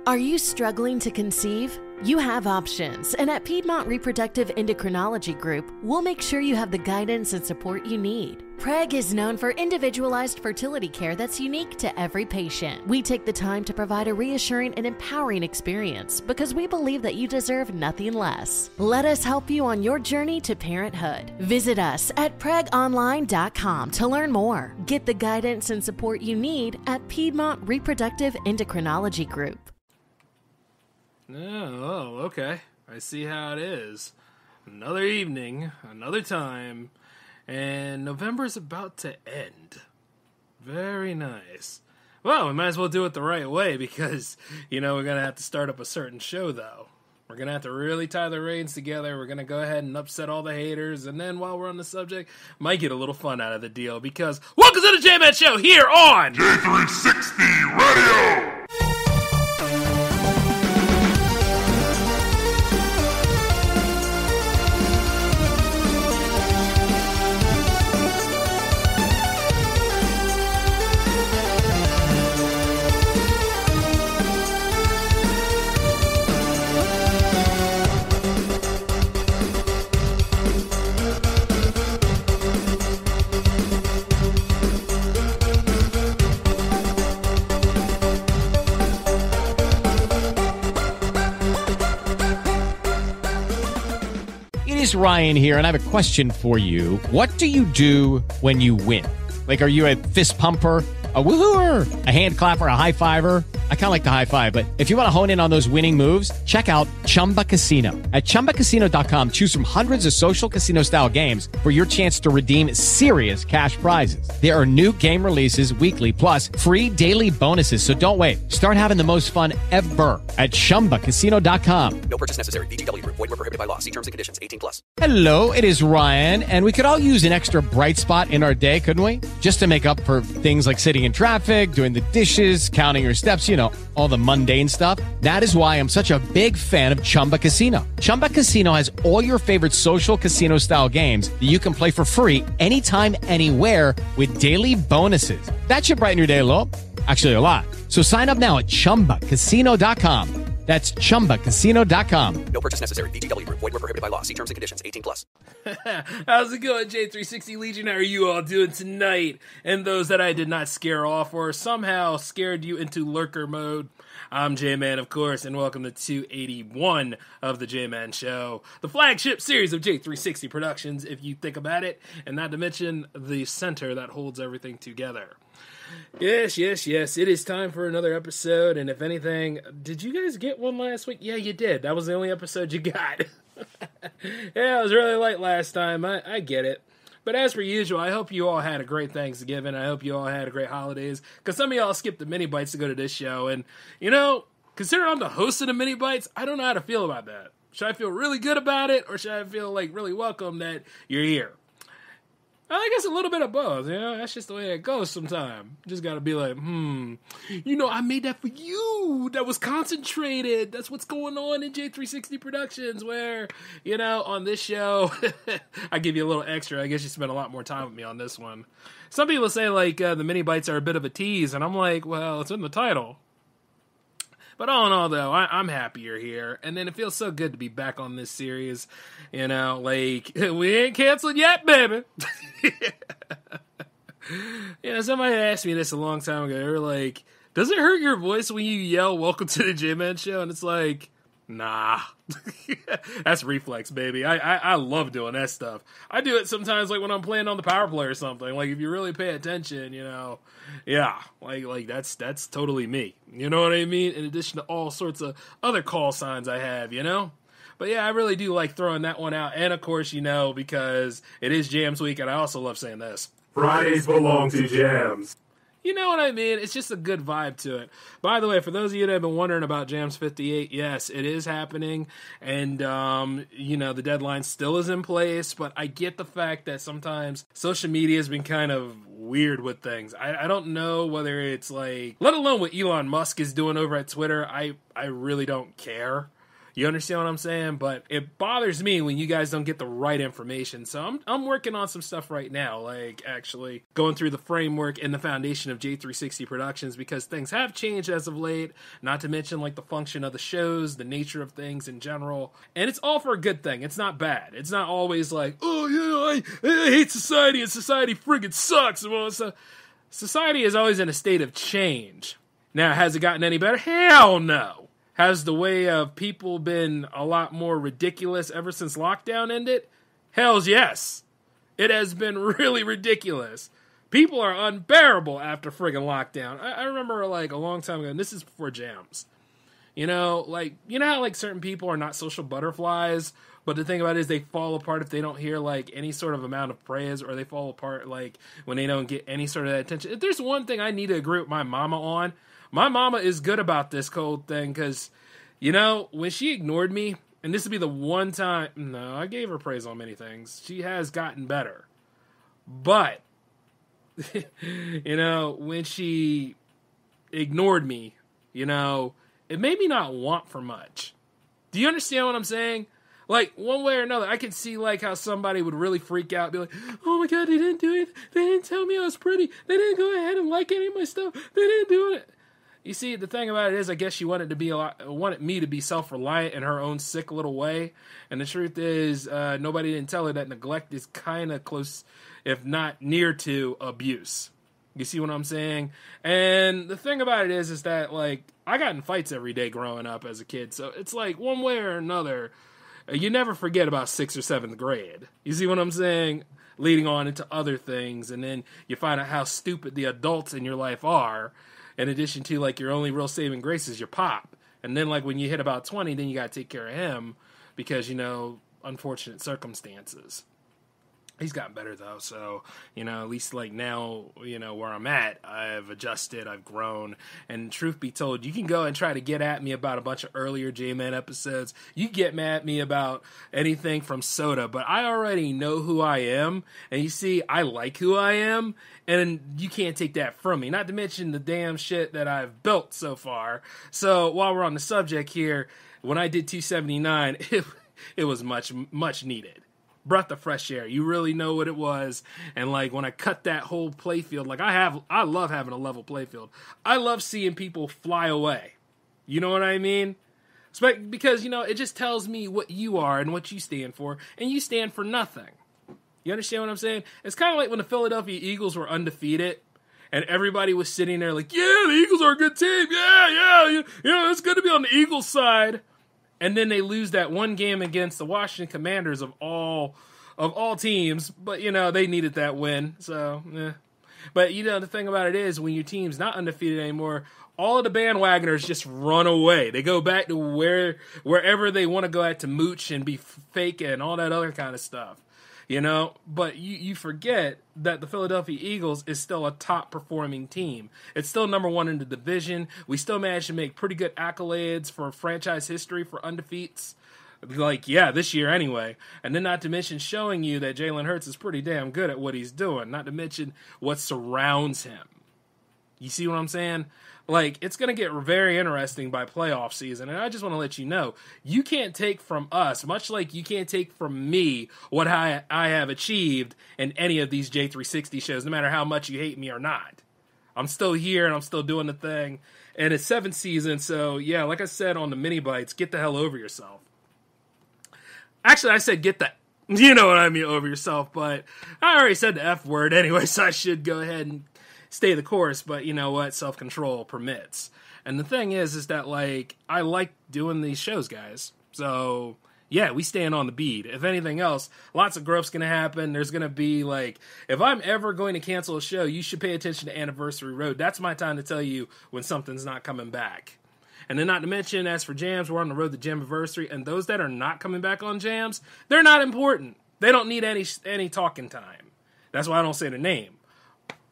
Are you struggling to conceive? You have options, and at Piedmont Reproductive Endocrinology Group, we'll make sure you have the guidance and support you need. PREG is known for individualized fertility care that's unique to every patient. We take the time to provide a reassuring and empowering experience because we believe that you deserve nothing less. Let us help you on your journey to parenthood. Visit us at pregonline.com to learn more. Get the guidance and support you need at Piedmont Reproductive Endocrinology Group. Oh, okay. I see how it is. Another evening, another time, and November's about to end. Very nice. Well, we might as well do it the right way because, we're going to have to start up a certain show, though. We're going to have to really tie the reins together. We're going to go ahead and upset all the haters, and then while we're on the subject, might get a little fun out of the deal because welcome to the J-Man Show here on J360 Radio! Ryan here, and I have a question for you. What do you do when you win? Like, are you a fist pumper, a woohooer, a hand clapper, a high fiver? I kind of like the high five, but if you want to hone in on those winning moves, check out Chumba Casino. At ChumbaCasino.com, choose from hundreds of social casino-style games for your chance to redeem serious cash prizes. There are new game releases weekly, plus free daily bonuses, so don't wait. Start having the most fun ever at ChumbaCasino.com. No purchase necessary. VGW. Void where prohibited by law. See terms and conditions. 18+. Hello, it is Ryan, and we could all use an extra bright spot in our day, couldn't we? Just to make up for things like sitting in traffic, doing the dishes, counting your steps, all the mundane stuff. That is why I'm such a big fan of Chumba Casino. Chumba Casino has all your favorite social casino-style games that you can play for free anytime, anywhere with daily bonuses. That should brighten your day a little. Actually, a lot. So sign up now at ChumbaCasino.com. That's ChumbaCasino.com. No purchase necessary. VGW. Void where prohibited by law. See terms and conditions. 18+. How's it going, J360 Legion? How are you all doing tonight? And those that I did not scare off or somehow scared you into lurker mode, I'm J-Man, of course, and welcome to 281 of the J-Man Show, the flagship series of J360 Productions, if you think about it, and not to mention the center that holds everything together. Yes, it is time for another episode, and if anything, did you guys get one last week? Yeah, you did. That was the only episode you got. Yeah, it was really late last time. I get it. But as per usual, I hope you all had a great Thanksgiving. I hope you all had a great holidays, because some of y'all skipped the mini bites to go to this show, and, considering I'm the host of the mini bites, I don't know how to feel about that. Should I feel really good about it, or should I feel, really welcome that you're here? I guess a little bit of both, that's just the way it goes sometimes. Just gotta be like, I made that for you. That was concentrated. That's what's going on in J360 Productions, where, on this show, I give you a little extra. I guess you spent a lot more time with me on this one. Some people say, the mini bites are a bit of a tease, and I'm like, well, it's in the title. But all in all, though, I'm happy you're here. And then it feels so good to be back on this series. We ain't canceled yet, baby. Somebody asked me this a long time ago. They were like, does it hurt your voice when you yell, welcome to the J-Man Show? And it's like, nah. That's reflex, baby. I love doing that stuff. I do it sometimes, when I'm playing on the power play or something. If you really pay attention, yeah, that's totally me. You know what I mean? In addition to all sorts of other call signs I have, But yeah, I really do like throwing that one out. And of course, because it is Jams Week, and I also love saying this. Fridays belong to Jams. You know what I mean? It's just a good vibe to it. By the way, for those of you that have been wondering about Jams 58, yes, it is happening. And, the deadline still is in place. But I get the fact that sometimes social media has been kind of weird with things. I don't know whether it's let alone what Elon Musk is doing over at Twitter. I really don't care. You understand what I'm saying? But it bothers me when you guys don't get the right information. So I'm working on some stuff right now, like actually going through the framework and the foundation of J360 Productions, because things have changed as of late, not to mention like the function of the shows, the nature of things in general. And it's all for a good thing. It's not bad. It's not always like, oh, yeah, I hate society and society friggin' sucks. Well, so society is always in a state of change. Now, has it gotten any better? Hell no. Has the way of people been a lot more ridiculous ever since lockdown ended? Hells yes. It has been really ridiculous. People are unbearable after friggin' lockdown. I remember like a long time ago, and this is before jams. You know how like certain people are not social butterflies, but the thing about it is they fall apart if they don't hear like any sort of amount of praise, or they fall apart like when they don't get any sort of that attention. If there's one thing I need to agree with my mama on, my mama is good about this cold thing, because, you know, when she ignored me, and this would be the one time, no, I gave her praise on many things. She has gotten better. But, you know, when she ignored me, you know, it made me not want for much. Do you understand what I'm saying? Like, one way or another, I can see, like, how somebody would really freak out, be like, oh my god, they didn't do it. They didn't tell me I was pretty. They didn't go ahead and like any of my stuff. They didn't do it. You see, the thing about it is, I guess she wanted me to be self-reliant in her own sick little way. And the truth is, nobody didn't tell her that neglect is kind of close, if not near to, abuse. You see what I'm saying? And the thing about it is that, like, I got in fights every day growing up as a kid. So it's like, one way or another, you never forget about 6th or 7th grade. You see what I'm saying? Leading on into other things. And then you find out how stupid the adults in your life are. In addition to, like, your only real saving grace is your pop. And then, like, when you hit about 20, then you got to take care of him because, you know, unfortunate circumstances. He's gotten better, though, so, you know, at least, like, now, you know, where I'm at, I've adjusted, I've grown, and truth be told, you can go and try to get at me about a bunch of earlier J-Man episodes. You get mad at me about anything from Soda, but I already know who I am, and you see, I like who I am, and you can't take that from me, not to mention the damn shit that I've built so far. So, while we're on the subject here, when I did 279, it was much, much needed. Breath of fresh air. You really know what it was. And like when I cut that whole playfield, like I love having a level playfield. I love seeing people fly away. You know what I mean? Because, you know, it just tells me what you are and what you stand for, and you stand for nothing. You understand what I'm saying? It's kind of like when the Philadelphia Eagles were undefeated and everybody was sitting there like, yeah, the Eagles are a good team. Yeah, it's good to be on the Eagles side. And then they lose that one game against the Washington Commanders of all teams. But, you know, they needed that win. So, But, you know, the thing about it is when your team's not undefeated anymore, all of the bandwagoners just run away. They go back to wherever they want to go at to mooch and be fake and all that other kind of stuff. You know, but you forget that the Philadelphia Eagles is still a top-performing team. It's still number one in the division. We still managed to make pretty good accolades for franchise history for undefeats. Like, yeah, this year anyway. And then not to mention showing you that Jalen Hurts is pretty damn good at what he's doing. Not to mention what surrounds him. You see what I'm saying? Like, it's going to get very interesting by playoff season, and I just want to let you know, you can't take from us, much like you can't take from me, what I have achieved in any of these J360 shows, no matter how much you hate me or not. I'm still here, and I'm still doing the thing, and it's 7th season, so, yeah, like I said on the mini-bites, get the hell over yourself. Actually, I said get the, you know what I mean, over yourself, but I already said the F word anyway, so I should go ahead and stay the course, but you know what? Self-control permits. And the thing is that, like, I like doing these shows, guys. So, yeah, we stand on the beat. If anything else, lots of growth's going to happen. There's going to be, like, if I'm ever going to cancel a show, you should pay attention to Anniversary Road. That's my time to tell you when something's not coming back. And then not to mention, as for jams, we're on the road to Jammiversary, and those that are not coming back on jams, they're not important. They don't need any talking time. That's why I don't say the name.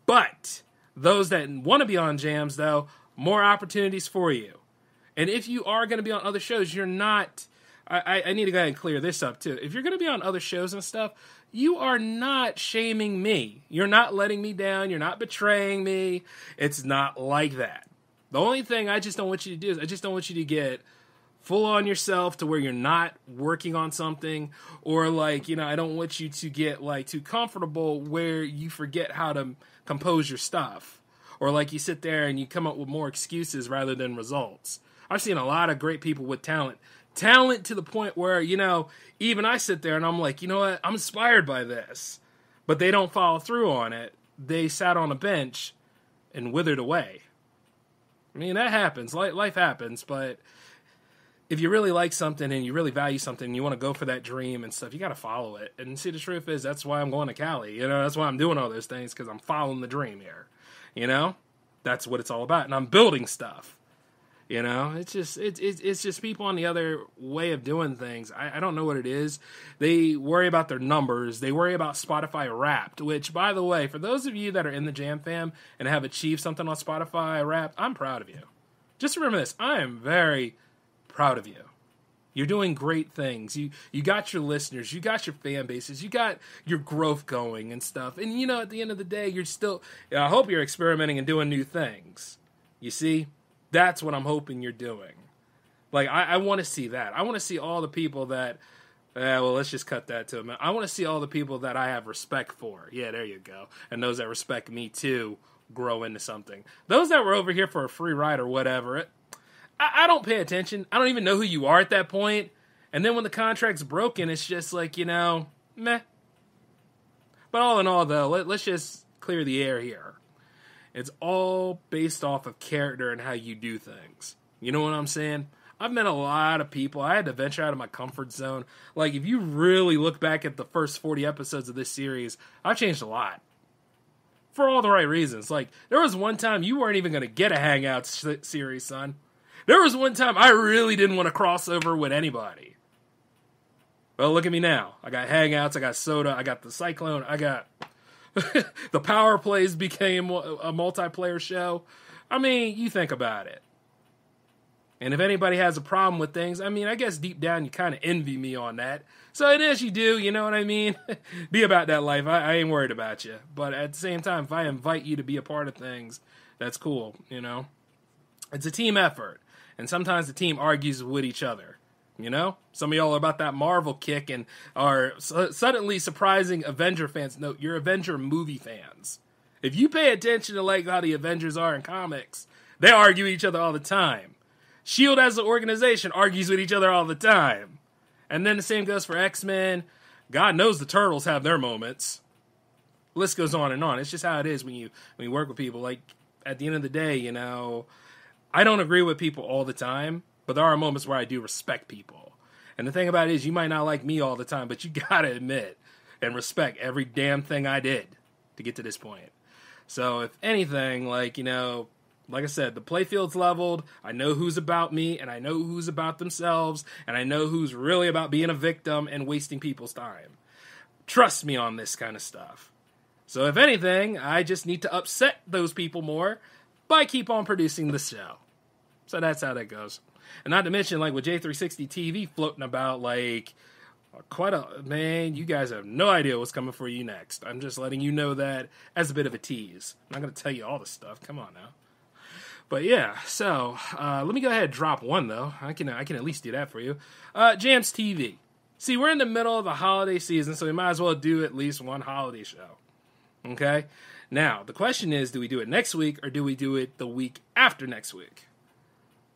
But those that want to be on jams, though, more opportunities for you. And if you are going to be on other shows, you're not... I need to go ahead and clear this up, too. If you're going to be on other shows and stuff, you are not shaming me. You're not letting me down. You're not betraying me. It's not like that. The only thing I just don't want you to do is I just don't want you to get full on yourself to where you're not working on something, or like, I don't want you to get like too comfortable where you forget how to compose your stuff, or like you sit there and you come up with more excuses rather than results. I've seen a lot of great people with talent to the point where, even I sit there and I'm like, you know what, I'm inspired by this, but they don't follow through on it. They sat on a bench and withered away. I mean, that happens. Life happens, but if you really like something and you really value something and you want to go for that dream and stuff, you got to follow it. And see, the truth is, that's why I'm going to Cali. That's why I'm doing all those things, because I'm following the dream here. That's what it's all about. And I'm building stuff. It's just people on the other way of doing things. I don't know what it is. They worry about their numbers. They worry about Spotify Wrapped, which, by the way, for those of you that are in the Jam Fam and have achieved something on Spotify Wrapped, I'm proud of you. Just remember this. I am very proud of you. You're doing great things. You got your listeners. You got your fan bases. You got your growth going and stuff. And, at the end of the day, you're still... I hope you're experimenting and doing new things. You see? That's what I'm hoping you're doing. Like, I want to see that. I want to see all the people that... let's just cut that to a minute. I want to see all the people that I have respect for. Yeah, there you go. And those that respect me, too, grow into something. Those that were over here for a free ride or whatever, I don't pay attention. I don't even know who you are at that point. And then when the contract's broken, it's just like, meh. But all in all, though, let's just clear the air here. It's all based off of character and how you do things. You know what I'm saying? I've met a lot of people. I had to venture out of my comfort zone. Like, if you really look back at the first 40 episodes of this series, I've changed a lot. For all the right reasons. Like, there was one time you weren't even going to get a Hangouts series, son. There was one time I really didn't want to cross over with anybody. Well, look at me now. I got Hangouts, I got Soda, I got the Cyclone, I got... the Power Plays became a multiplayer show. I mean, you think about it. And if anybody has a problem with things, I mean, I guess deep down you kind of envy me on that. So it is, you do, you know what I mean? Be about that life. I ain't worried about you. But at the same time, if I invite you to be a part of things, that's cool, It's a team effort. And sometimes the team argues with each other. Some of y'all are about that Marvel kick and are suddenly surprising Avenger fans. No, you're Avenger movie fans. If you pay attention to like how the Avengers are in comics, they argue with each other all the time. S.H.I.E.L.D. as an organization argues with each other all the time. And then the same goes for X-Men. God knows the Turtles have their moments. List goes on and on. It's just how it is when you work with people. Like, at the end of the day, I don't agree with people all the time. But there are moments where I do respect people. And the thing about it is, you might not like me all the time, but you gotta admit and respect every damn thing I did to get to this point. So if anything, like I said, the playfield's leveled. I know who's about me, and I know who's about themselves, and I know who's really about being a victim and wasting people's time. Trust me on this kind of stuff. So if anything, I just need to upset those people more by keep on producing the show. So that's how that goes. And not to mention, like, with J360 TV floating about, like, man, you guys have no idea what's coming for you next. I'm just letting you know that as a bit of a tease. I'm not going to tell you all the stuff. Come on now. But yeah, so, let me go ahead and drop one, though. I can at least do that for you. Jams TV. See, we're in the middle of the holiday season, so we might as well do at least one holiday show. Okay? Now, the question is, do we do it next week, or do we do it the week after next week?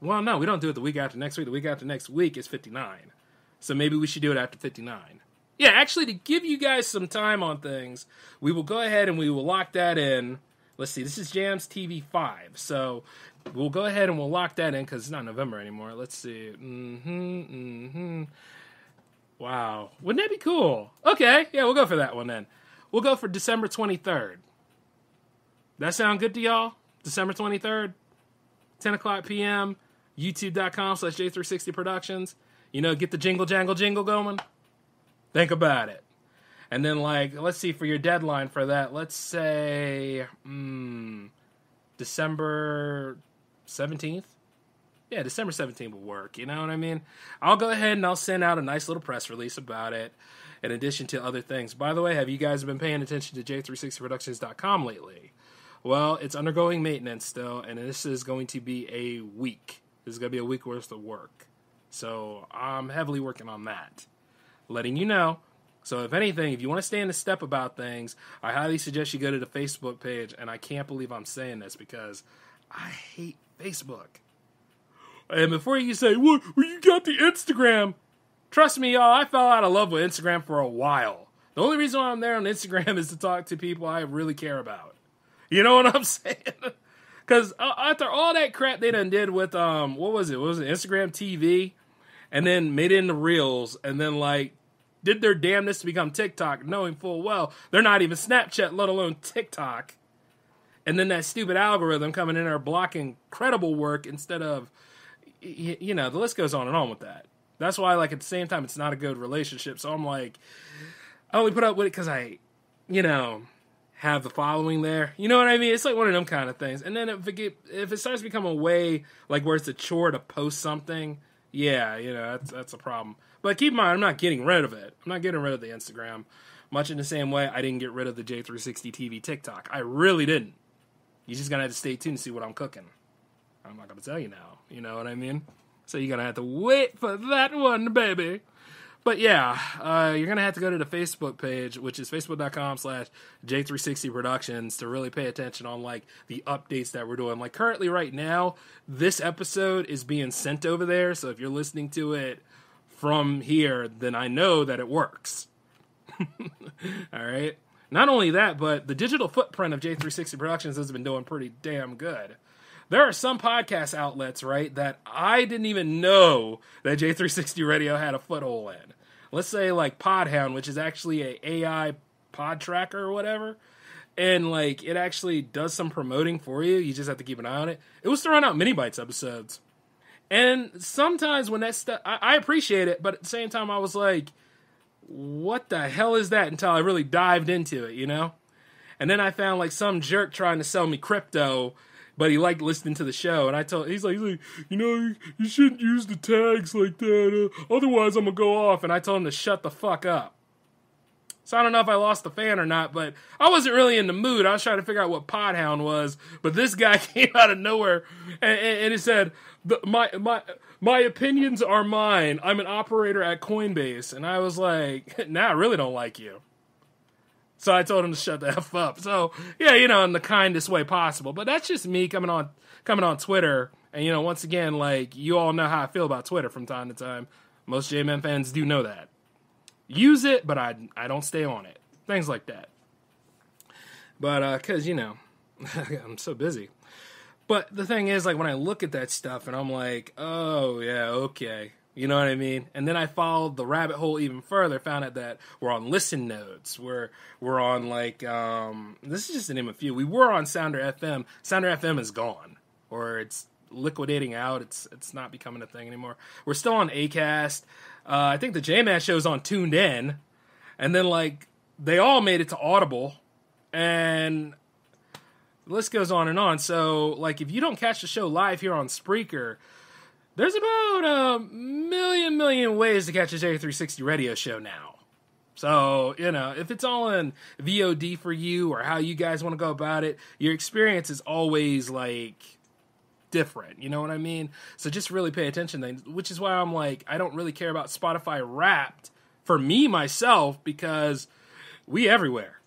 Well, no, we don't do it the week after next week. The week after next week is 59. So maybe we should do it after 59. Yeah, actually, to give you guys some time on things, we will go ahead and we will lock that in. Let's see, this is Jams TV 5. So we'll go ahead and we'll lock that in because it's not November anymore. Let's see. Wow. Wouldn't that be cool? Okay, yeah, we'll go for that one then. We'll go for December 23rd. That sound good to y'all? December 23rd? 10 o'clock p.m., youtube.com/J360 Productions. Get the jingle, jangle, jingle going. Think about it. And then, like, let's see, for your deadline for that, let's say December 17th? Yeah, December 17th will work, you know what I mean? I'll go ahead and I'll send out a nice little press release about it, in addition to other things. By the way, have you guys been paying attention to J360Productions.com lately? Well, it's undergoing maintenance still, and this is going to be a week. This is going to be a week worth of work. So I'm heavily working on that. Letting you know. So if anything, if you want to stay in the step about things, I highly suggest you go to the Facebook page. And I can't believe I'm saying this because I hate Facebook. And before you say, well, you got the Instagram. Trust me, y'all, I fell out of love with Instagram for a while. The only reason why I'm there on Instagram is to talk to people I really care about. You know what I'm saying? Because after all that crap they done did with, what was it? Instagram TV? And then made it into Reels. And then, like, did their damnness to become TikTok, knowing full well they're not even Snapchat, let alone TikTok. And then that stupid algorithm coming in there blocking credible work instead of, you know, the list goes on and on with that. That's why, like, at the same time, it's not a good relationship. So I'm like, I only put up with it because I, you know, have the following there. You know what I mean? It's like one of them kind of things. And then if it starts to become a way, like, where it's a chore to post something, yeah, you know, that's a problem. But keep in mind, I'm not getting rid of it. I'm not getting rid of the Instagram. Much in the same way, I didn't get rid of the J360 TV TikTok. I really didn't. You're just going to have to stay tuned to see what I'm cooking. I'm not going to tell you now. You know what I mean? So you're going to have to wait for that one, baby. But yeah, you're going to have to go to the Facebook page, which is facebook.com/J360 Productions, to really pay attention on, like, the updates that we're doing. Like, currently right now, this episode is being sent over there. So if you're listening to it from here, then I know that it works. All right. Not only that, but the digital footprint of J360 Productions has been doing pretty damn good. There are some podcast outlets, right, that I didn't even know that J360 Radio had a foothold in. Let's say, like, Podhound, which is actually a AI pod tracker or whatever. And, like, it actually does some promoting for you. You just have to keep an eye on it. It was throwing out Mini Bites episodes. And sometimes when that stuff, I appreciate it, but at the same time I was like, what the hell is that, until I really dived into it, you know? And then I found, like, some jerk trying to sell me crypto, but he liked listening to the show. And he's like, you know, you shouldn't use the tags like that, otherwise I'm gonna go off. And I told him to shut the fuck up. So I don't know if I lost the fan or not, but I wasn't really in the mood. I was trying to figure out what Podhound was, but this guy came out of nowhere and he said, my opinions are mine. I'm an operator at Coinbase. And I was like, nah, I really don't like you. So I told him to shut the F up. So, yeah, you know, in the kindest way possible. But that's just me coming on Twitter. And, you know, once again, like, you all know how I feel about Twitter from time to time. Most J-Man fans do know that. Use it, but I don't stay on it. Things like that. But, because, you know, I'm so busy. But the thing is, like, when I look at that stuff and I'm like, oh, yeah, okay. You know what I mean? And then I followed the rabbit hole even further, found out that we're on Listen Notes. We're on, like, this is just to name a few. We were on Sounder FM. Sounder FM is gone. Or it's liquidating out. It's not becoming a thing anymore. We're still on Acast. I think the J-Man show's on Tuned In. And then, like, they all made it to Audible. And the list goes on and on. So, like, if you don't catch the show live here on Spreaker, there's about a million ways to catch a J360 Radio show now. So, you know, if it's all in VOD for you or how you guys want to go about it, your experience is always, like, different. You know what I mean? So just really pay attention to things, which is why I'm like, I don't really care about Spotify Wrapped for me, myself, because we everywhere.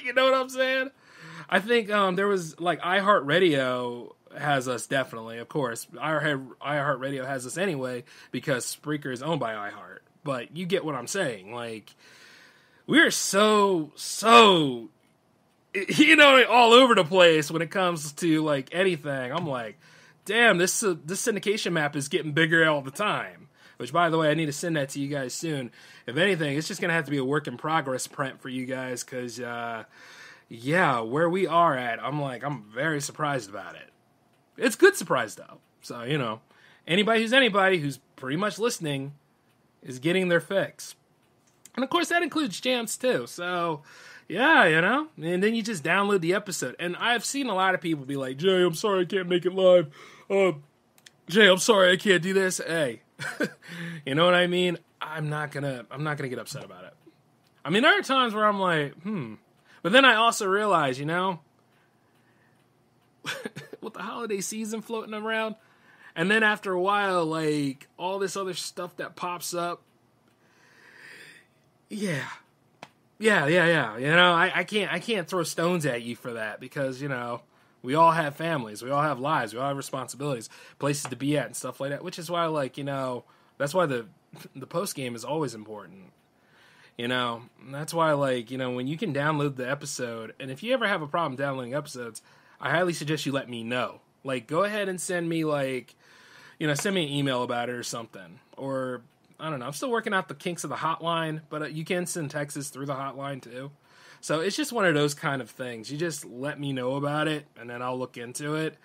You know what I'm saying? I think there was, like, iHeartRadio has us definitely, of course. iHeartRadio has us anyway because Spreaker is owned by iHeart. But you get what I'm saying. Like, we're so, you know, all over the place when it comes to, like, anything. I'm like, damn, this syndication map is getting bigger all the time. Which, by the way, I need to send that to you guys soon. If anything, it's just going to have to be a work in progress print for you guys because, yeah, where we are at, I'm very surprised about it. It's good surprise, though. So, you know, anybody who's pretty much listening is getting their fix. And, of course, that includes jams, too. So, yeah, you know. And then you just download the episode. And I've seen a lot of people be like, Jay, I'm sorry I can't make it live. Jay, I'm sorry I can't do this. Hey, you know what I mean? I'm not gonna get upset about it. I mean, there are times where I'm like, But then I also realize, you know, with the holiday season floating around, And then after a while, like, all this other stuff that pops up, yeah. You know, I can't throw stones at you for that because, you know, we all have families, we all have lives, we all have responsibilities, places to be at and stuff like that, which is why, like, you know, that's why the post-game is always important. You know, and that's why, like, you know, when you can download the episode, and if you ever have a problem downloading episodes, I highly suggest you let me know. Like, go ahead and send me, like, you know, send me an email about it or something. Or, I don't know, I'm still working out the kinks of the hotline, but you can send texts through the hotline, too. So it's just one of those kind of things. You just let me know about it, and then I'll look into it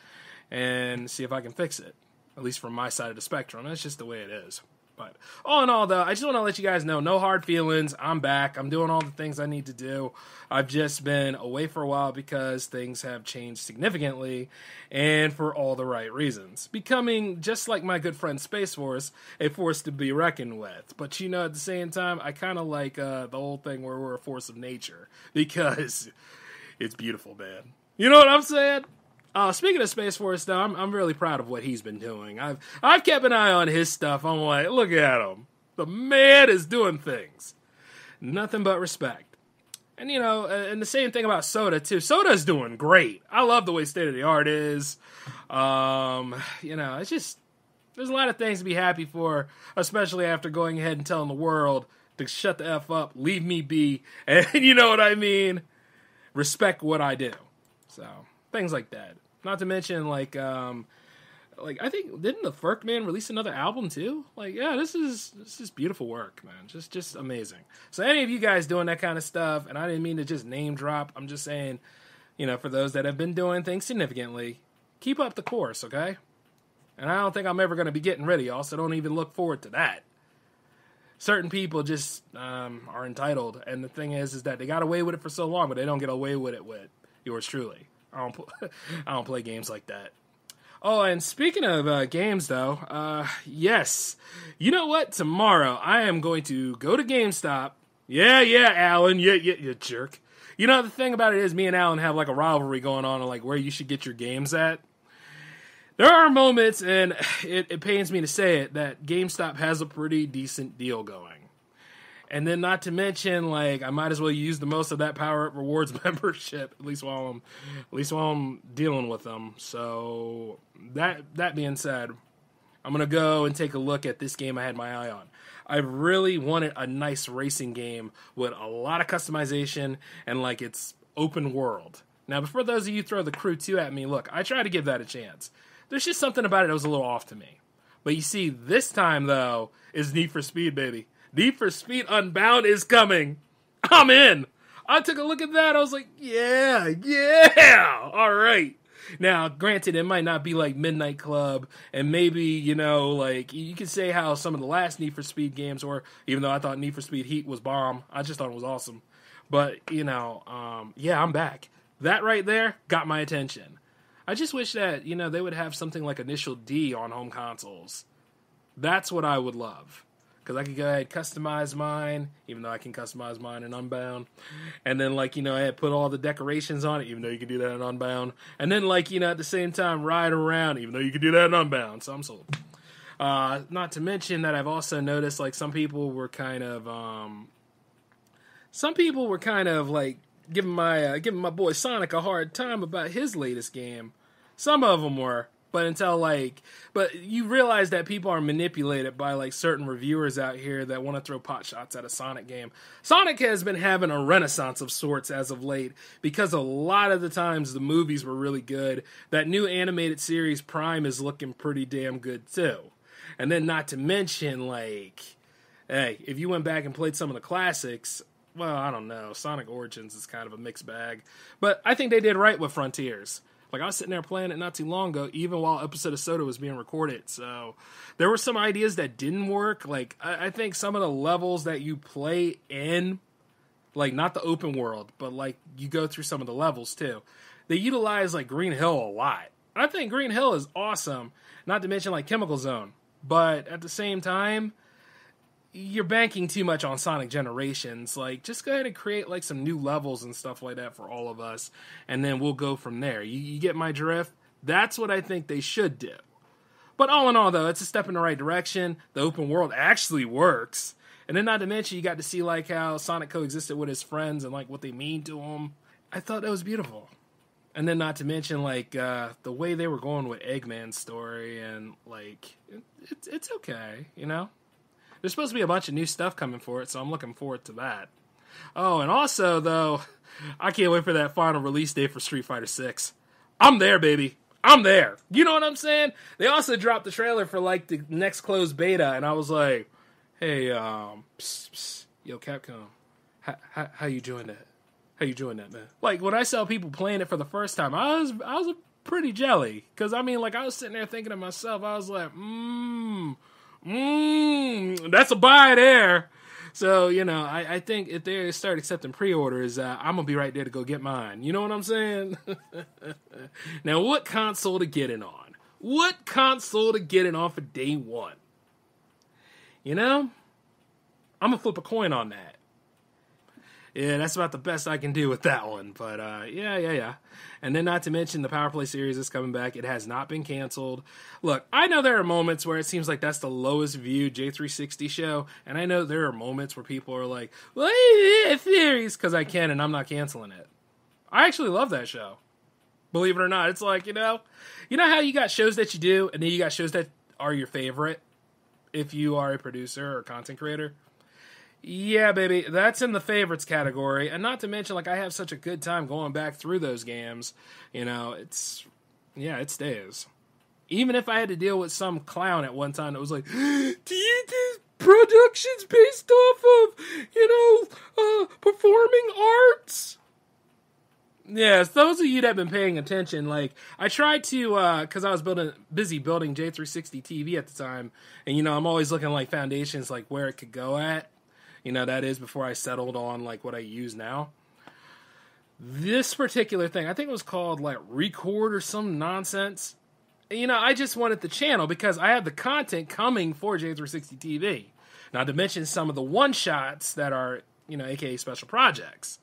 and see if I can fix it. At least from my side of the spectrum. That's just the way it is. But all in all, though, I just want to let you guys know, no hard feelings. I'm back. I'm doing all the things I need to do. I've just been away for a while because things have changed significantly and for all the right reasons. Becoming, just like my good friend Space Force, a force to be reckoned with. But, you know, at the same time, I kind of like the whole thing where we're a force of nature because it's beautiful, man. You know what I'm saying? Speaking of Space Force, though, I'm really proud of what he's been doing. I've kept an eye on his stuff. I'm like, look at him. The man is doing things. Nothing but respect. And, you know, and the same thing about Soda, too. Soda's doing great. I love the way State of the Art is. You know, it's just, there's a lot of things to be happy for, especially after going ahead and telling the world to shut the F up, leave me be, and you know what I mean? Respect what I do. So, things like that. Not to mention, like I think, didn't the Ferk Man release another album too? Like, yeah, this is beautiful work, man. Just amazing. So any of you guys doing that kind of stuff, and I didn't mean to just name drop. I'm just saying, you know, for those that have been doing things significantly, keep up the course, okay? And I don't think I'm ever going to be getting rid of y'all, so don't even look forward to that. Certain people just are entitled, and the thing is that they got away with it for so long, but they don't get away with it with yours truly. I don't play games like that. Oh, and speaking of games, though, yes. You know what? Tomorrow, I am going to go to GameStop. Yeah, Alan. Yeah, you jerk. You know, the thing about it is me and Alan have, like, a rivalry going on like, where you should get your games at. There are moments, and it pains me to say it, that GameStop has a pretty decent deal going. And then not to mention, like, I might as well use the most of that Power Up Rewards membership, at least while I'm dealing with them. So that being said, I'm gonna go and take a look at this game I had my eye on. I really wanted a nice racing game with a lot of customization and, like, it's open world. Now, before those of you throw the Crew 2 at me, look, I tried to give that a chance. There's just something about it that was a little off to me. But you see, this time, though, is Need for Speed, baby. Need for Speed Unbound is coming. I'm in. I took a look at that. I was like, yeah. All right. Now, granted, it might not be like Midnight Club, and maybe, you know, like, you could say how some of the last Need for Speed games were, even though I thought Need for Speed Heat was bomb. I just thought it was awesome. But, you know, yeah, I'm back. That right there got my attention. I just wish that, you know, they would have something like Initial D on home consoles. That's what I would love. Because I could go ahead and customize mine, even though I can customize mine in Unbound. And then, like, you know, I had put all the decorations on it, even though you can do that in Unbound. And then, like, you know, at the same time, ride around, even though you can do that in Unbound. So I'm sold. Not to mention that I've also noticed, like, some people were kind of, like, giving my boy Sonic a hard time about his latest game. Some of them were. But you realize that people are manipulated by, like, certain reviewers out here that want to throw pot shots at a Sonic game. Sonic has been having a renaissance of sorts as of late because a lot of the times the movies were really good. That new animated series Prime is looking pretty damn good too. And then not to mention, like, hey, if you went back and played some of the classics, well, I don't know, Sonic Origins is kind of a mixed bag. But I think they did right with Frontiers. Like, I was sitting there playing it not too long ago, even while episode of Soda was being recorded. So there were some ideas that didn't work. Like, I think some of the levels that you play in, like, not the open world, but, like, you go through some of the levels, too. They utilize, like, Green Hill a lot. I think Green Hill is awesome, not to mention, like, Chemical Zone. But at the same time, you're banking too much on Sonic Generations. Like, just go ahead and create, like, some new levels and stuff like that for all of us, and then we'll go from there. You get my drift? That's what I think they should do. But all in all, though, it's a step in the right direction. The open world actually works. And then not to mention, you got to see, like, how Sonic coexisted with his friends and, like, what they mean to him. I thought that was beautiful. And then not to mention, like, the way they were going with Eggman's story and, like, it's okay, you know? There's supposed to be a bunch of new stuff coming for it, so I'm looking forward to that. Oh, and also, though, I can't wait for that final release date for Street Fighter 6. I'm there, baby. I'm there. You know what I'm saying? They also dropped the trailer for, like, the next closed beta, and I was like, hey, psst, psst, yo, Capcom, how you doing that? How you doing that, man? Like, when I saw people playing it for the first time, I was pretty jelly. Because, I mean, like, I was sitting there thinking to myself, I was like, that's a buy there. So, you know, I think if they start accepting pre-orders, I'm going to be right there to go get mine. You know what I'm saying? Now, what console to get it on? What console to get it on for day one? You know? I'm going to flip a coin on that. Yeah, that's about the best I can do with that one. But, yeah. And then not to mention the Power Play series is coming back. It has not been canceled. Look, I know there are moments where it seems like that's the lowest viewed J360 show. And I know there are moments where people are like, well, yeah, theories, because I can and I'm not canceling it. I actually love that show. Believe it or not. It's like, you know how you got shows that you do and then you got shows that are your favorite if you are a producer or content creator? Yeah, baby, that's in the favorites category. And not to mention, like, I have such a good time going back through those games. You know, it stays. Even if I had to deal with some clown at one time that was like, do you do productions based off of, performing arts? Yes, those of you that have been paying attention, like, I tried to, because I was busy building J360 TV at the time, and, you know, I'm always looking, like, foundations, like, where it could go at. You know, that is before I settled on, like, what I use now. This particular thing, I think it was called, like, Record or some nonsense. And, you know, I just wanted the channel because I have the content coming for J360 TV. Not to mention some of the one-shots that are, you know, aka special projects.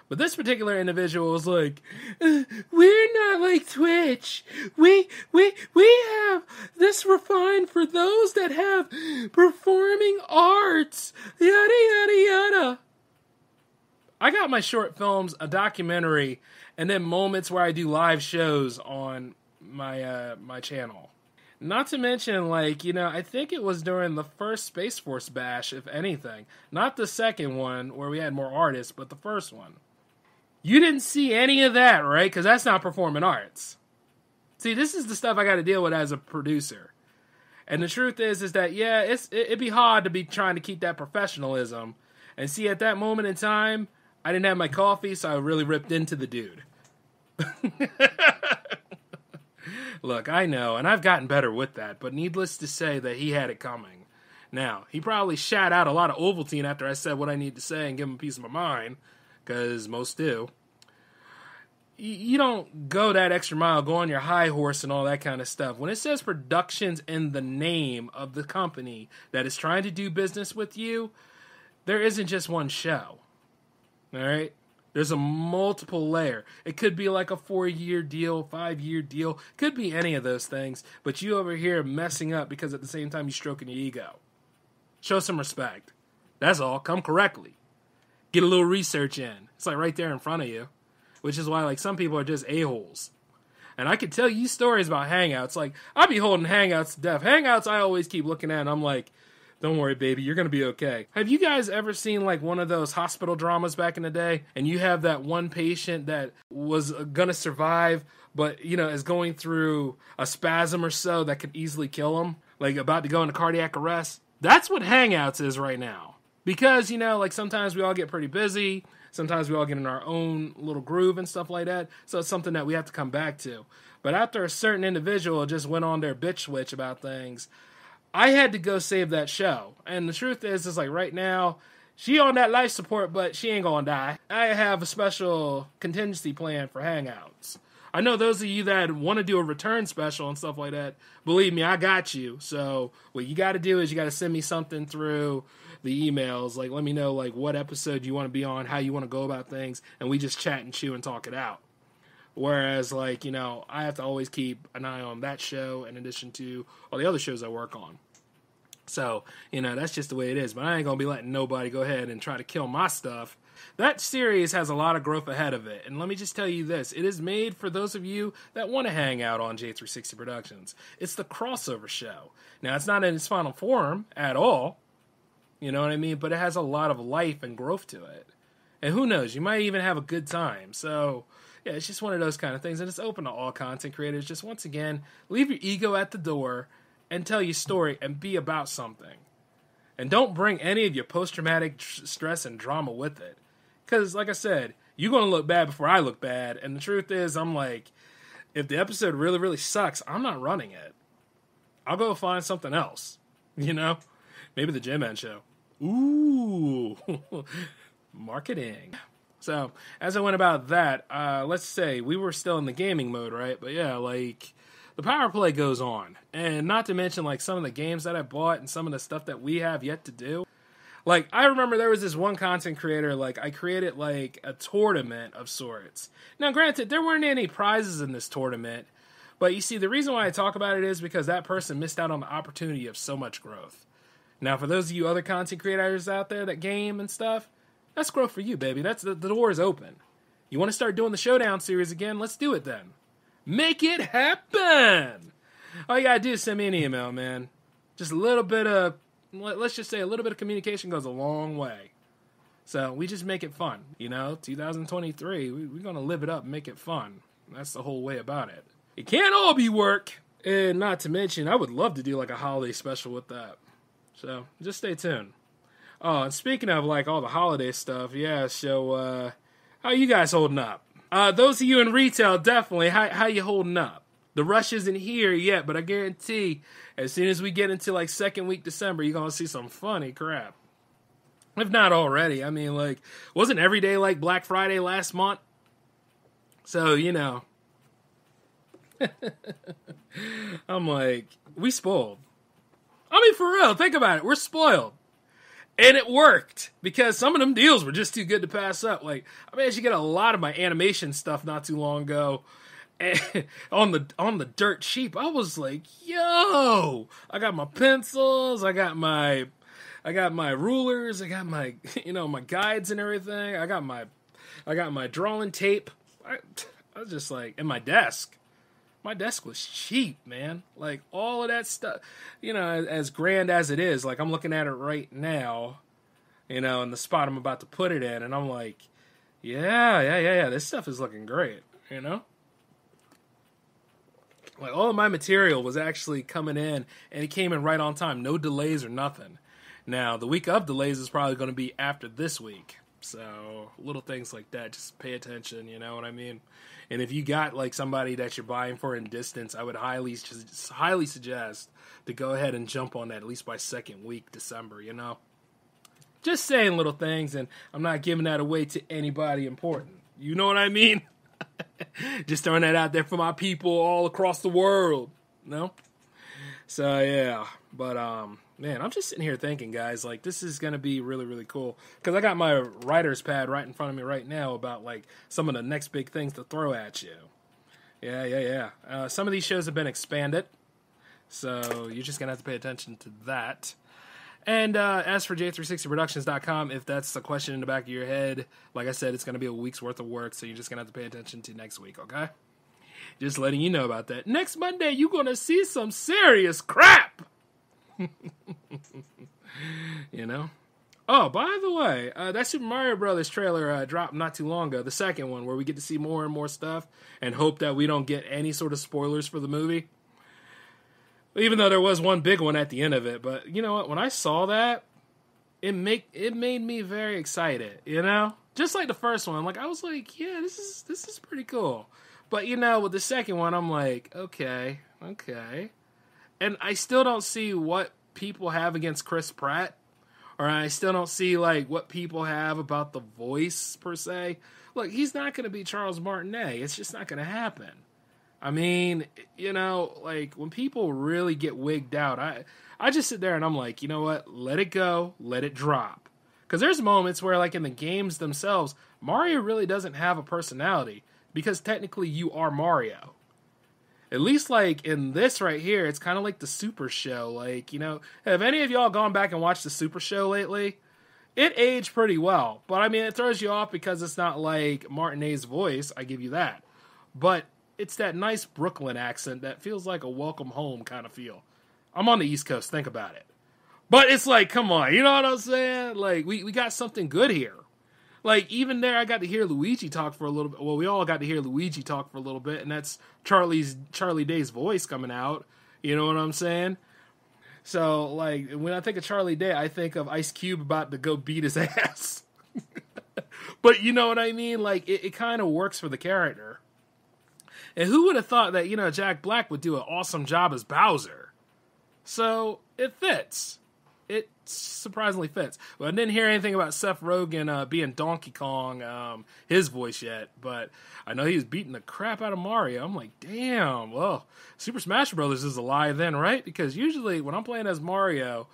But this particular individual was like, we're not like Twitch. We have this refined for those that have performing arts. Yada, yada, yada. I got my short films, a documentary, and then moments where I do live shows on my my channel. Not to mention, like, you know, I think it was during the first Space Force bash, if anything. Not the second one where we had more artists, but the first one. You didn't see any of that, right? Because that's not performing arts. See, this is the stuff I got to deal with as a producer. And the truth is that, yeah, it'd be hard to be trying to keep that professionalism. And see, at that moment in time, I didn't have my coffee, so I really ripped into the dude. Look, I know, and I've gotten better with that, but needless to say that he had it coming. Now, he probably shat out a lot of Ovaltine after I said what I need to say and give him a piece of my mind. Because most do. You don't go that extra mile, go on your high horse and all that kind of stuff. When it says productions in the name of the company that is trying to do business with you, there isn't just one show. All right? There's a multiple layer. It could be like a 4-year deal, 5-year deal. Could be any of those things. But you over here messing up because at the same time you're stroking your ego. Show some respect. That's all. Come correctly. Get a little research in. It's like right there in front of you. Which is why, like, some people are just a-holes. And I could tell you stories about Hangouts. Like, I be holding Hangouts to death. Hangouts I always keep looking at and I'm like, don't worry, baby, you're going to be okay. Have you guys ever seen, like, one of those hospital dramas back in the day? And you have that one patient that was going to survive, but, you know, is going through a spasm or so that could easily kill him? Like, about to go into cardiac arrest? That's what Hangouts is right now. Because, you know, like, sometimes we all get pretty busy. Sometimes we all get in our own little groove and stuff like that. So it's something that we have to come back to. But after a certain individual just went on their bitch switch about things, I had to go save that show. And the truth is like, right now, she on that life support, but she ain't gonna die. I have a special contingency plan for Hangouts. I know those of you that want to do a return special and stuff like that, believe me, I got you. So what you got to do is you got to send me something through the emails. Like, let me know, like, what episode you want to be on, how you want to go about things, and we just chat and chew and talk it out. Whereas, like, you know, I have to always keep an eye on that show in addition to all the other shows I work on. So, you know, that's just the way it is. But I ain't going to be letting nobody go ahead and try to kill my stuff. That series has a lot of growth ahead of it. And let me just tell you this. It is made for those of you that want to hang out on J360 Productions. It's the crossover show. Now, it's not in its final form at all. You know what I mean? But it has a lot of life and growth to it. And who knows? You might even have a good time. So, yeah, it's just one of those kind of things. And it's open to all content creators. Just, once again, leave your ego at the door and tell your story and be about something. And don't bring any of your post-traumatic stress and drama with it. Because, like I said, you're going to look bad before I look bad. And the truth is, I'm like, if the episode really, really sucks, I'm not running it. I'll go find something else. You know? Maybe the J-Man show. Ooh. Marketing. So, as I went about that, let's say we were still in the gaming mode, right? But yeah, like, the power play goes on. And not to mention, like, some of the games that I bought and some of the stuff that we have yet to do. Like, I remember there was this one content creator, like, I created, like, a tournament of sorts. Now, granted, there weren't any prizes in this tournament. But you see, the reason why I talk about it is because that person missed out on the opportunity of so much growth. Now, for those of you other content creators out there that game and stuff, that's growth for you, baby. That's the door is open. You want to start doing the Showdown series again? Let's do it then. Make it happen! All you gotta do is send me an email, man. Just a little bit of, let's just say a little bit of communication goes a long way. So we just make it fun. You know, 2023, we're gonna live it up and make it fun. That's the whole way about it. It can't all be work. And not to mention, I would love to do like a holiday special with that. So just stay tuned. Oh, and speaking of like all the holiday stuff, yeah, so how you guys holding up? Those of you in retail, definitely, how you holding up? The rush isn't here yet, but I guarantee as soon as we get into like second week December, you're going to see some funny crap. If not already. I mean, like, wasn't every day like Black Friday last month? So, you know. I'm like, we spoiled. I mean, for real, think about it. We're spoiled. And it worked, because some of them deals were just too good to pass up. Like, I managed to get a lot of my animation stuff not too long ago. And on the dirt cheap. I was like, yo, I got my pencils, I got my rulers, I got my, you know, my guides and everything. I got my drawing tape. I was just like, and my desk. My desk was cheap, man. Like, all of that stuff, you know, as grand as it is, like, I'm looking at it right now, you know, in the spot I'm about to put it in, and I'm like, yeah, this stuff is looking great, you know? Like, all of my material was actually coming in, and it came in right on time. No delays or nothing. Now, the week of delays is probably going to be after this week. So, little things like that, just pay attention, you know what I mean? And if you got, like, somebody that you're buying for in distance, I would highly suggest to go ahead and jump on that at least by second week December, you know? Just saying little things, and I'm not giving that away to anybody important. You know what I mean? Just throwing that out there for my people all across the world, you know? So, yeah. But, man, I'm just sitting here thinking, guys, like, this is going to be really, really cool. Because I got my writer's pad right in front of me right now about, like, some of the next big things to throw at you. Yeah. Some of these shows have been expanded. So you're just going to have to pay attention to that. And as for J360Productions.com, if that's the question in the back of your head, like I said, it's going to be a week's worth of work. So you're just going to have to pay attention to next week, okay? Just letting you know about that. Next Monday, you're going to see some serious crap. You know? Oh, by the way, that Super Mario Brothers trailer dropped not too long ago. The second one, where we get to see more and more stuff and hope that we don't get any sort of spoilers for the movie. Even though there was one big one at the end of it. But you know what? When I saw that, it made me very excited, you know? Just like the first one. Like, I was like, yeah, this is pretty cool. But, you know, with the second one, I'm like, okay. And I still don't see what people have against Chris Pratt. Or I still don't see, like, what people have about the voice, per se. Look, he's not going to be Charles Martinet. It's just not going to happen. I mean, you know, like, when people really get wigged out, I just sit there and I'm like, you know what? Let it go. Let it drop. Because there's moments where, like, in the games themselves, Mario really doesn't have a personality. because technically you are Mario. At least, like, in this right here, it's kind of like the Super Show. Like, have any of y'all gone back and watched the Super Show lately? It aged pretty well. But, I mean, it throws you off because it's not like Martinet's voice. I give you that. But it's that nice Brooklyn accent that feels like a welcome home kind of feel. I'm on the East Coast. Think about it. But it's like, come on. You know what I'm saying? Like, we got something good here. Like, even there, I got to hear Luigi talk for a little bit. Well, we all got to hear Luigi talk for a little bit, and that's Charlie Day's voice coming out. You know what I'm saying? So, like, when I think of Charlie Day, I think of Ice Cube about to go beat his ass. But you know what I mean? Like, it kind of works for the character. And who would have thought that, Jack Black would do an awesome job as Bowser? So, it fits. It surprisingly fits. Well, I didn't hear anything about Seth Rogen being Donkey Kong, his voice yet, but I know he was beating the crap out of Mario. I'm like, damn, well, Super Smash Bros. Is a lie then, right? Because usually when I'm playing as Mario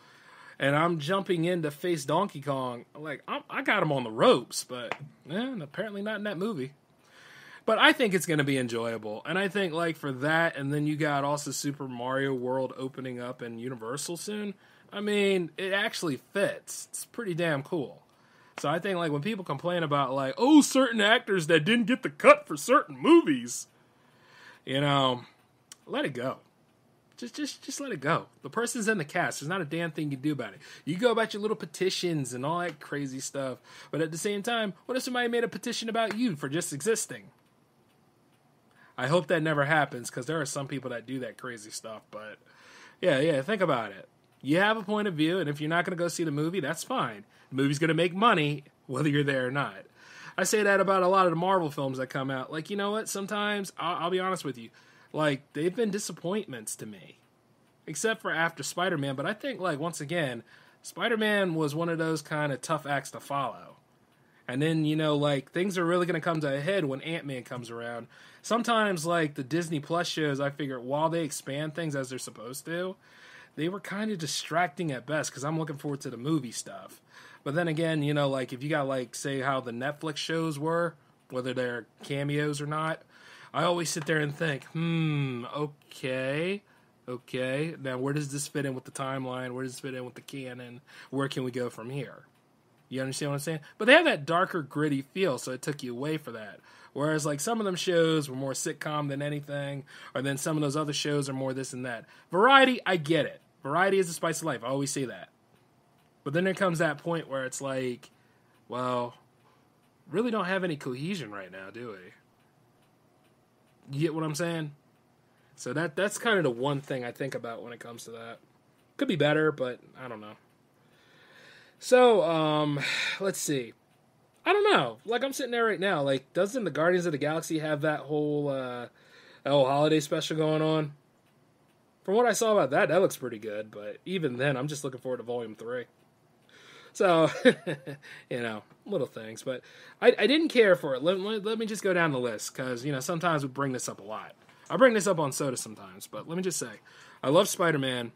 and I'm jumping in to face Donkey Kong, like, I got him on the ropes, but apparently not in that movie. But I think it's going to be enjoyable. And I think, like, for that, and then you got also Super Mario World opening up in Universal soon, I mean, it actually fits. It's pretty damn cool. So I think, like, when people complain about, like, certain actors that didn't get the cut for certain movies, let it go. Just let it go. The person's in the cast. There's not a damn thing you can do about it. You go about your little petitions and all that crazy stuff. But at the same time, what if somebody made a petition about you for just existing? I hope that never happens, because there are some people that do that crazy stuff. But, yeah, think about it. You have a point of view, and if you're not going to go see the movie, that's fine. The movie's going to make money, whether you're there or not. I say that about a lot of the Marvel films that come out. Like, you know what? Sometimes, I'll be honest with you, like, they've been disappointments to me. Except for after Spider-Man. But I think, like, once again, Spider-Man was one of those kind of tough acts to follow. And then, like, things are really going to come to a head when Ant-Man comes around. Sometimes, like, the Disney Plus shows, I figure, while they expand things as they're supposed to, they were kind of distracting at best, because I'm looking forward to the movie stuff. But then again, like, if you got, like, say how the Netflix shows were, whether they're cameos or not, I always sit there and think, okay, now where does this fit in with the timeline? Where does this fit in with the canon? Where can we go from here? You understand what I'm saying? But they have that darker, gritty feel, so it took you away from that. Whereas, like, some of them shows were more sitcom than anything, or then some of those other shows are more this and that. Variety, I get it. Variety is the spice of life. I always say that. But then there comes that point where it's like, well, really don't have any cohesion right now, do we? You get what I'm saying? So that's kind of the one thing I think about when it comes to that. Could be better, but I don't know. So, let's see. I don't know. Like, I'm sitting there right now. Like, doesn't the Guardians of the Galaxy have that whole holiday special going on? From what I saw about that looks pretty good. But even then, I'm just looking forward to Volume 3. So, little things. But I didn't care for it. Let me just go down the list. Because, sometimes we bring this up a lot. I bring this up on Soda sometimes. But let me just say, I love Spider-Man.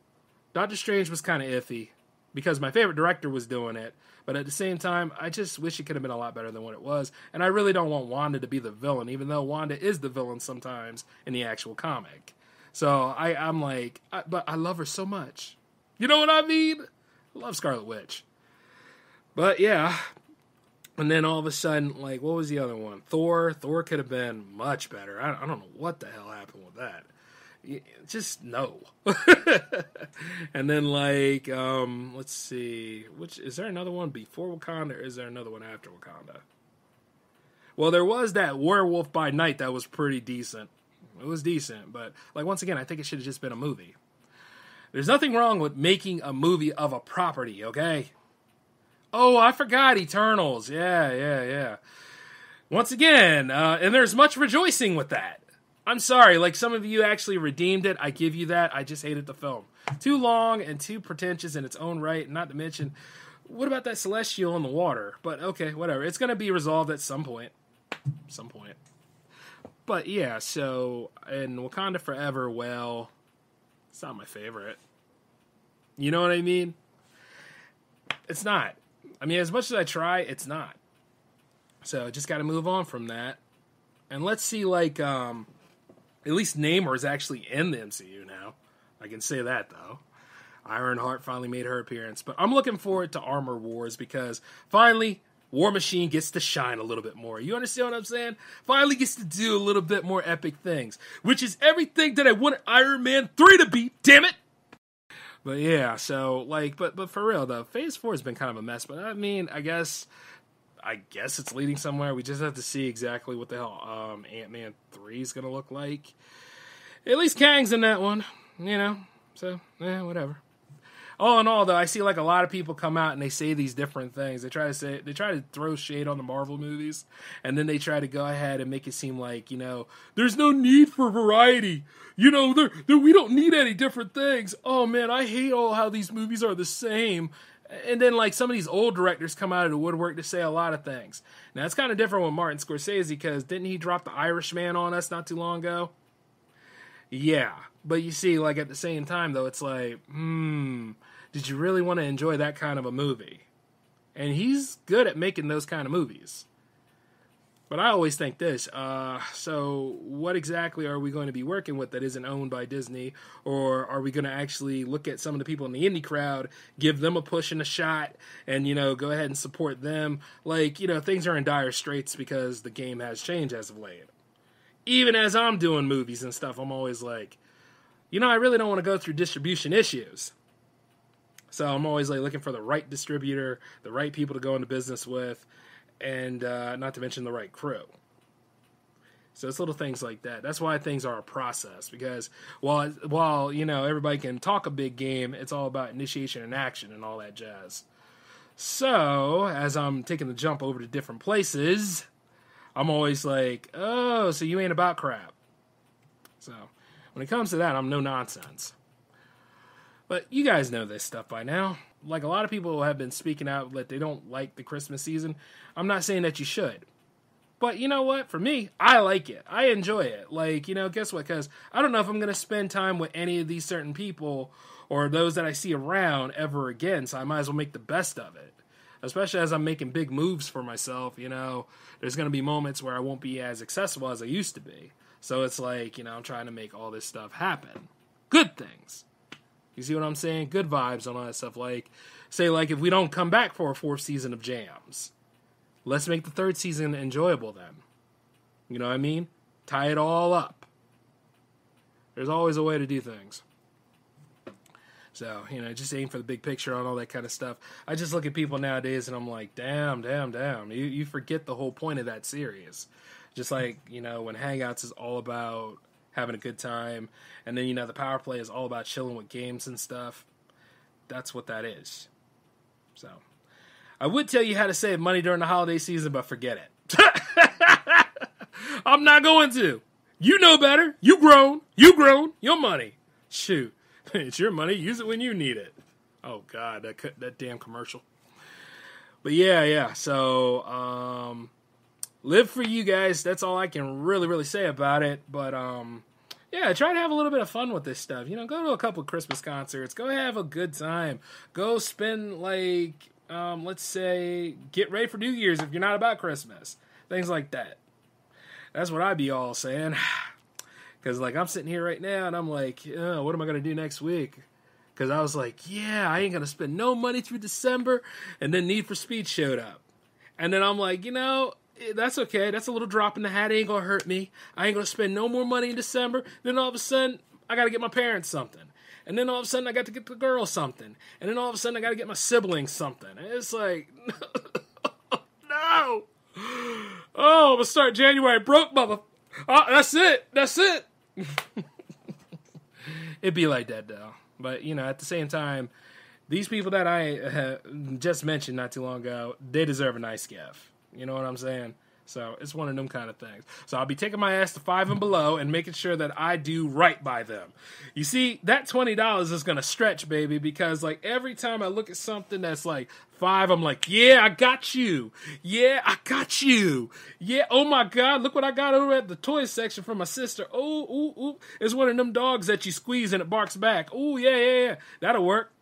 Doctor Strange was kind of iffy, because my favorite director was doing it. But at the same time, I just wish it could have been a lot better than what it was. And I really don't want Wanda to be the villain, even though Wanda is the villain sometimes in the actual comic. So I'm like, but I love her so much. You know what I mean? I love Scarlet Witch. But yeah. And then all of a sudden, like, what was the other one? Thor. Thor could have been much better. I don't know what the hell happened with that. Just no. And then, like, let's see. Is there another one before Wakanda, or is there another one after Wakanda? Well, there was that Werewolf by Night that was pretty decent. It was decent, but, like, once again, I think it should have just been a movie. There's nothing wrong with making a movie of a property, okay? Oh, I forgot Eternals. Yeah. Once again, and there's much rejoicing with that. I'm sorry, like, some of you actually redeemed it. I give you that. I just hated the film. Too long and too pretentious in its own right, not to mention, what about that celestial in the water? But, okay, whatever. It's going to be resolved at some point. But, yeah, so, in Wakanda Forever, well, it's not my favorite. You know what I mean? It's not. I mean, as much as I try, it's not. So, just got to move on from that. And let's see, like, at least Namor is actually in the MCU now. I can say that, though. Ironheart finally made her appearance. But I'm looking forward to Armor Wars because finally, War Machine gets to shine a little bit more. You understand what I'm saying? Finally gets to do a little bit more epic things, which is everything that I wanted Iron Man 3 to be, damn it! But yeah, so, like, but for real, though, Phase 4 has been kind of a mess. But I mean, I guess it's leading somewhere. We just have to see exactly what the hell Ant-Man 3 is going to look like. At least Kang's in that one, you know? So, whatever. All in all, though, I see like a lot of people come out and they say these different things. They try to throw shade on the Marvel movies, and then they try to go ahead and make it seem like, you know, there's no need for variety. You know, we don't need any different things. Oh man, I hate how these movies are the same. And then like some of these old directors come out of the woodwork to say a lot of things. Now it's kind of different with Martin Scorsese because didn't he drop The Irishman on us not too long ago? Yeah, but you see, like at the same time though, it's like, did you really want to enjoy that kind of a movie? And he's good at making those kind of movies. But I always think this, so what exactly are we going to be working with that isn't owned by Disney? Or are we going to actually look at some of the people in the indie crowd, give them a push and a shot, and, you know, go ahead and support them? Like, you know, things are in dire straits because the game has changed as of late. Even as I'm doing movies and stuff, I'm always like, you know, I really don't want to go through distribution issues. So I'm always like looking for the right distributor, the right people to go into business with, and not to mention the right crew. So it's little things like that. That's why things are a process, because while you know everybody can talk a big game, it's all about initiation and action and all that jazz. So as I'm taking the jump over to different places, I'm always like, oh, so you ain't about crap. So when it comes to that, I'm no nonsense. But you guys know this stuff by now. Like, a lot of people have been speaking out that they don't like the Christmas season. I'm not saying that you should. But you know what? For me, I like it. I enjoy it. Like, you know, guess what? Because I don't know if I'm going to spend time with any of these certain people or those that I see around ever again. So I might as well make the best of it. Especially as I'm making big moves for myself, you know. There's going to be moments where I won't be as accessible as I used to be. So it's like, you know, I'm trying to make all this stuff happen. Good things. You see what I'm saying? Good vibes and all that stuff. Like, say, like, if we don't come back for a 4th season of Jams, let's make the 3rd season enjoyable then. You know what I mean? Tie it all up. There's always a way to do things. So, you know, just aim for the big picture on all that kind of stuff. I just look at people nowadays and I'm like, damn. You forget the whole point of that series. Just like, you know, when Hangouts is all about having a good time, and then, you know, the Power Play is all about chilling with games and stuff. That's what that is. So, I would tell you how to save money during the holiday season, but forget it. I'm not going to. You know better. You grown. Your money. Shoot. It's your money. Use it when you need it. Oh, God, that damn commercial. But yeah. So, live for you guys. That's all I can really say about it. But, yeah, try to have a little bit of fun with this stuff. You know, go to a couple Christmas concerts. Go have a good time. Go spend, like, let's say, get ready for New Year's if you're not about Christmas. Things like that. That's what I'd be all saying. Because, like, I'm sitting here right now, and I'm like, oh, what am I going to do next week? Because I was like, yeah, I ain't going to spend no money through December. And then Need for Speed showed up. And then I'm like, you know, that's okay. That's a little drop in the hat. It ain't going to hurt me. I ain't going to spend no more money in December. Then all of a sudden, I got to get my parents something. And then all of a sudden, I got to get the girl something. And then all of a sudden, I got to get my siblings something. And it's like, no. Oh, I'm going to start January broke, mother. Oh, that's it. It'd be like that, though. But, you know, at the same time, these people that I just mentioned not too long ago, they deserve a nice gift. You know what I'm saying? So it's one of them kind of things. So I'll be taking my ass to 5 and below and making sure that I do right by them. You see, that $20 is going to stretch, baby, because like every time I look at something that's like 5, I'm like, yeah, I got you. Yeah, I got you. Yeah, oh my God, look what I got over at the toy section for my sister. Ooh. It's one of them dogs that you squeeze and it barks back. Ooh, yeah. That'll work.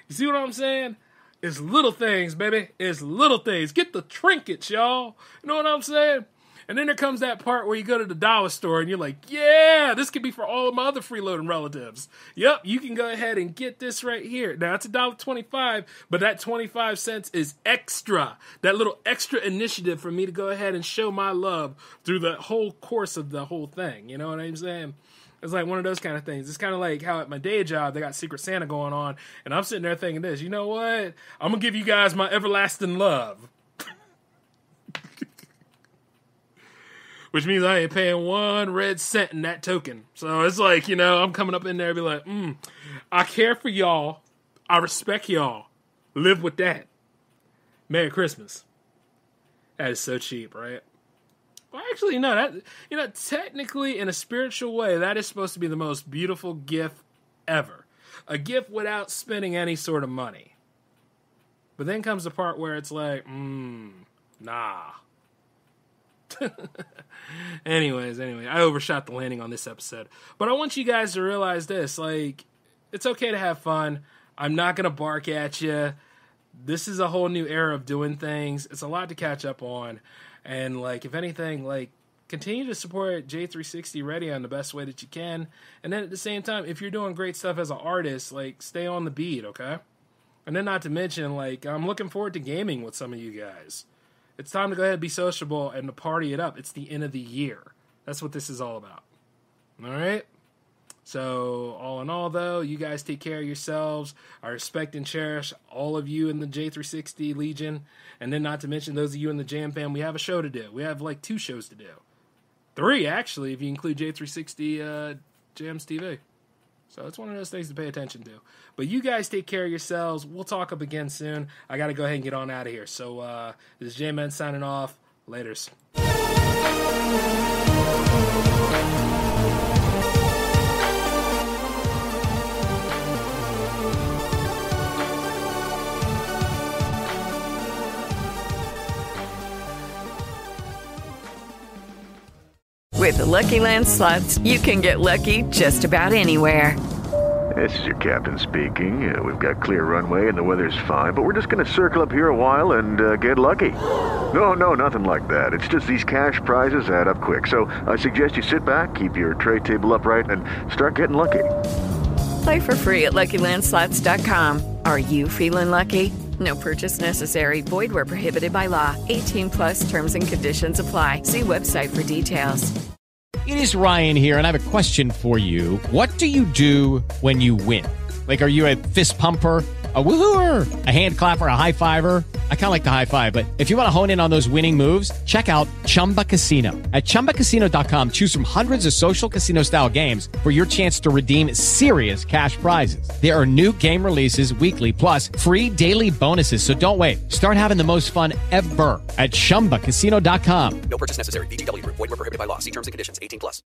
You see what I'm saying? It's little things, baby. It's little things. Get the trinkets, y'all. You know what I'm saying? And then there comes that part where you go to the dollar store and you're like, yeah, this could be for all of my other freeloading relatives. Yep, you can go ahead and get this right here. Now, it's $1.25, but that 25 cents is extra. That little extra initiative for me to go ahead and show my love through the whole course of the whole thing. You know what I'm saying? It's like one of those kind of things. It's kind of like how at my day job, they got Secret Santa going on, and I'm sitting there thinking this, you know what? I'm going to give you guys my everlasting love. Which means I ain't paying 1 red cent in that token. So it's like, you know, I'm coming up in there and be like, I care for y'all. I respect y'all. Live with that. Merry Christmas. That is so cheap, right? Well, actually, no. That, you know, technically, in a spiritual way, that is supposed to be the most beautiful gift ever. A gift without spending any sort of money. But then comes the part where it's like, nah. Anyways, I overshot the landing on this episode. But I want you guys to realize this, like, it's okay to have fun. I'm not going to bark at you. This is a whole new era of doing things. It's a lot to catch up on. And, like, if anything, like, continue to support J360 Radio in the best way that you can. And then at the same time, if you're doing great stuff as an artist, like, stay on the beat, okay? And then not to mention, like, I'm looking forward to gaming with some of you guys. It's time to go ahead and be sociable and to party it up. It's the end of the year. That's what this is all about. All right? So, all in all, though, you guys take care of yourselves. I respect and cherish all of you in the J360 Legion. And then not to mention those of you in the Jam Fam, we have a show to do. We have, like, 2 shows to do. 3, actually, if you include J360 Jams TV. So it's one of those things to pay attention to. But you guys take care of yourselves. We'll talk up again soon. I got to go ahead and get on out of here. So this is J-Man signing off. Laters. With the Lucky Land Slots, you can get lucky just about anywhere. This is your captain speaking. We've got clear runway and the weather's fine, but we're just going to circle up here a while and get lucky. No, nothing like that. It's just these cash prizes add up quick. So I suggest you sit back, keep your tray table upright, and start getting lucky. Play for free at LuckyLandSlots.com. Are you feeling lucky? No purchase necessary. Void where prohibited by law. 18+ terms and conditions apply. See website for details. It is Ryan here, and I have a question for you. What do you do when you win? Like, are you a fist pumper, a woo-hooer, a hand clapper, a high-fiver? I kind of like the high-five, but if you want to hone in on those winning moves, check out Chumba Casino. At ChumbaCasino.com, choose from hundreds of social casino-style games for your chance to redeem serious cash prizes. There are new game releases weekly, plus free daily bonuses, so don't wait. Start having the most fun ever at ChumbaCasino.com. No purchase necessary. VGW Group. Void where prohibited by law. See terms and conditions. 18+.